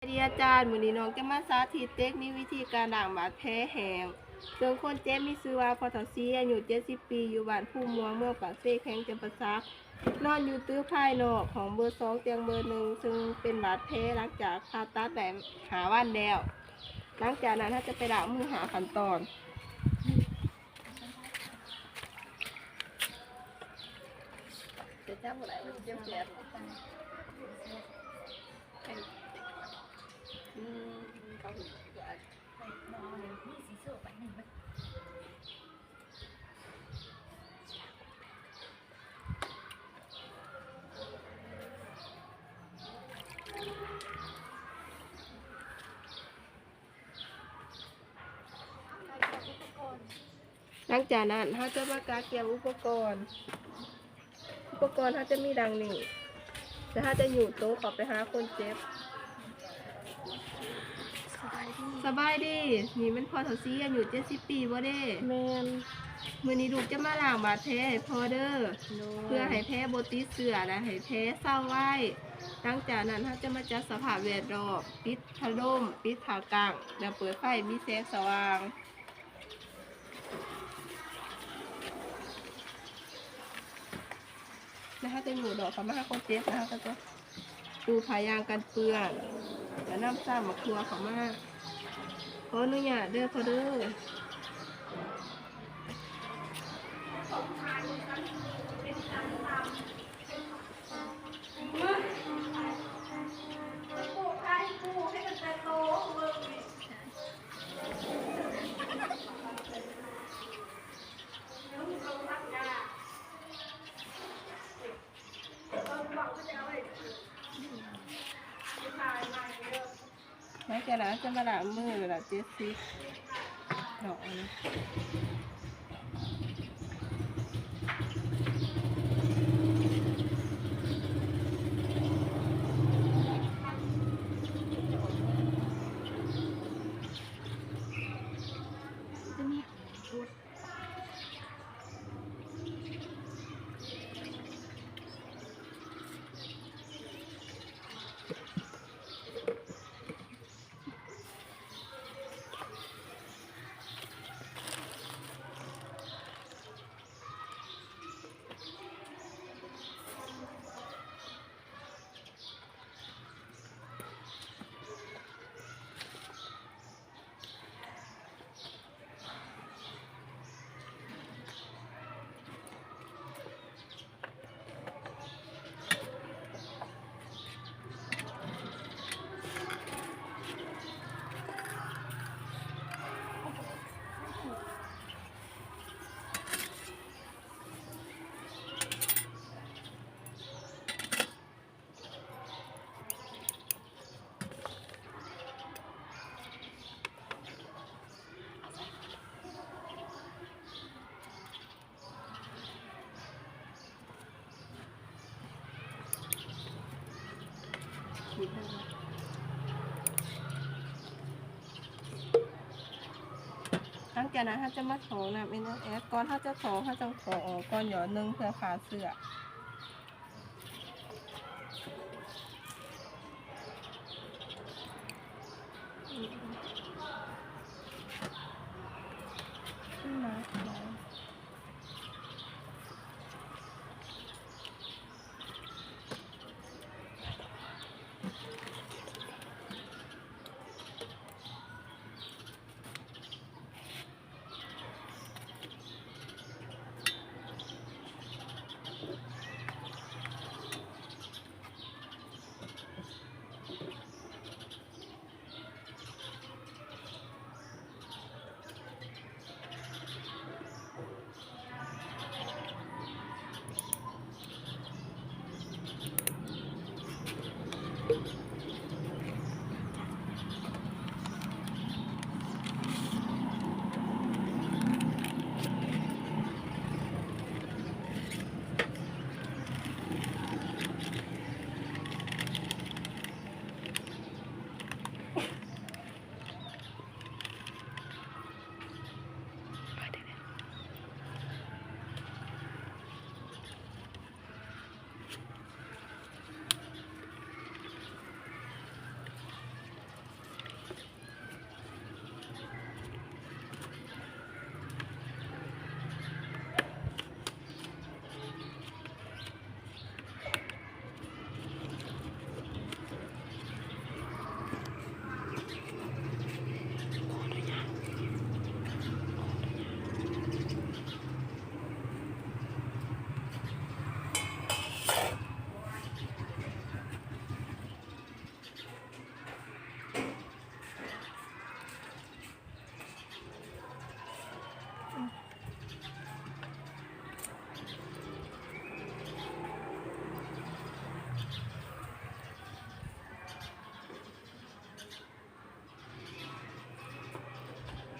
เรียนอาจารย์มื้อนี้น้องจะมาสาธิตเทคนิควิธีการล้างบาดแผลแห้งซึ่งคนเจ็บมีชื่อว่าพ่อเฒ่าศรีอายุ70 ปีอยู่บ้านผู้ม่วงเมืองปากเซแข้งจำปาสักนอนอยู่ตื้อภายนอกของเบอร์ 2เตียงเบอร์ 1ซึ่งเป็นบาดแผลหลังจากผ่าตัดได้5 วันแล้วหลังจากนั้นถ้าจะไปล้างมือหาขั้นตอนจะจับบ่ได้มันเจ็บแผลเขาหูหลังจากนั้นเขาจะมากาเกี่ยวอุปกรณ์เขาจะมีดังนี้แต่ถ้าจะอยู่โต๊ะขอไปหาคนเจ็บสบายดีนี่มันพอเฒ่าศรีอายุ70 ปีบ่เด้แมนมื้อนี้ลูกจะมาล้างบาดแผลให้พ่อเด้อเพื่อให้แผลบ่ติดเชื้อและให้แผลเศร้าไว้หลังจากนั้นเราจะมาจัดสภาพแวดล้อมปิดพัดลมปิดผากางแล้วเปิดไฟมีแสงสว่างนะคะจะอยู่ดอกเขามาให้คนเจ็บนะคะก็จะปูพายางกันเปื้อนแล้วน้ำซ้ำมาครัวเขามาขออนุญาตเด้อพ่อเด้อหลังจากนั้นจะมาล้างมือเวลา70ดอกนะ หลังจากนั้นถ้าจะมาถอน้ำเป็นแอดก่อนถ้าจะถอถ้าจะถอออกก่อนหยอดนึงเพื่อขาเสือขึ้นมา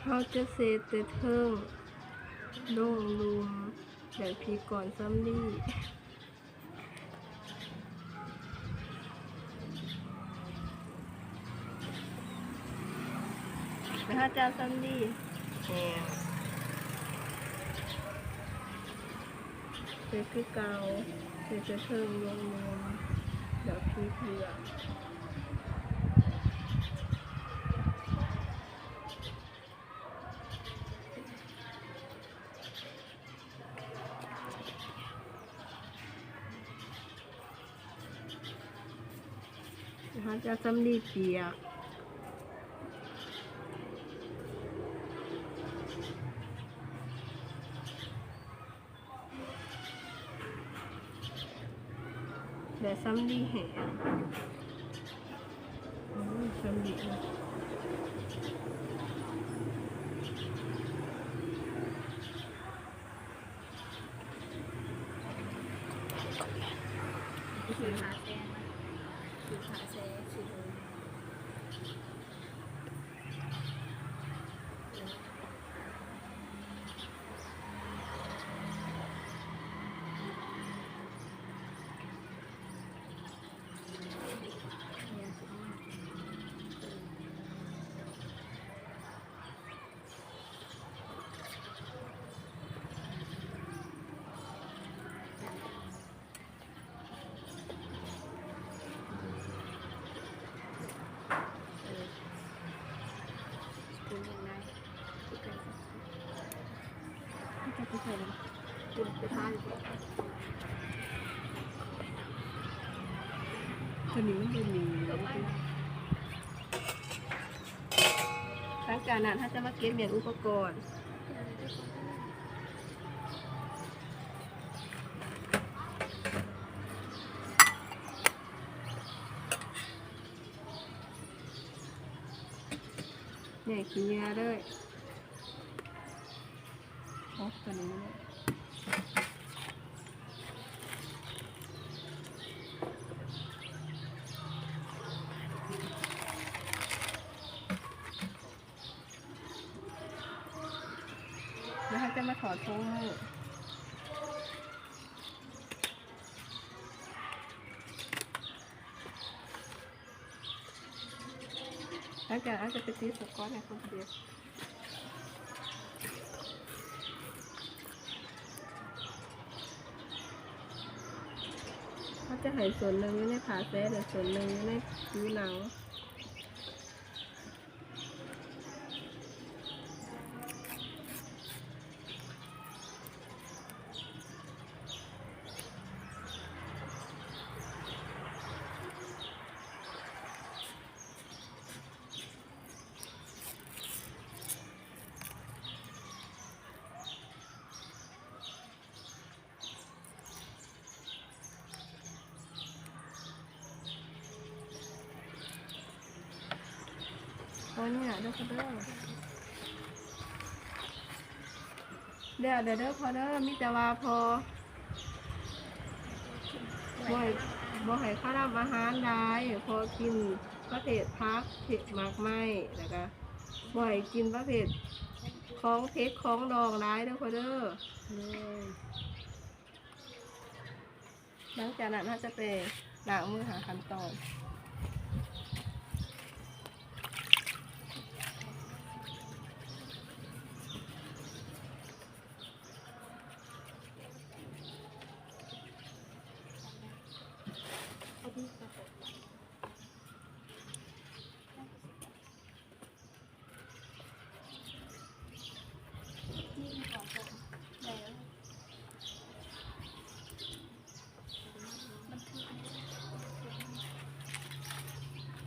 เขาจะเซตแต่เทิงลงลุมแบบพีก่อนซัมลี่นะคะเจ้าซัมลี่แหงเซตคือเกาเซตจะเทิงลงลุมแบบพีเผือกนะคะจะซัมลี่เปียกแต่ซัมลี่แห้งซัมลี่สีขาแซงนะสีขาแซงสีเลยคุณยังไงคุณไปใส่เลยคุณไปทานก่อน ตัวนี้มันจะมีหลังจากนั้นถ้าจะมาเก็บเมียนอุปกรณ์เนี่ยขี้เนื้อเลยโอ้ตัวนี้เนี่ยแล้วเขาจะมาถอดทงมือหลังจากนั้นจะไปตีสก๊อตในคนเดียวเขาจะให้ส่วนหนึ่งอยู่ในขาแซ่แต่ส่วนหนึ่งอยู่ในผิวหนังโอ้เนี่ยเด้อพอเด้อเด้อพอเด้อมิแต่ว่าพอบ่ให้ข้าวน้ำอาหารได้พอกินประเภทพักเผ็ดมากไม่แล้วก็บ่ให้กินประเภทของเผ็ดของดองได้เด้อพอเด้อหลังจากนั้นเราจะไปล้างมือหาขั้นตอน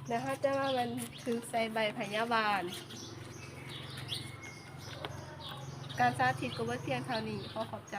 แล้วเขาจะมาบันทึกใส่ใบพยาบาลการสาธิตก็ว่าเพียงเท่านี้ขอขอบใจ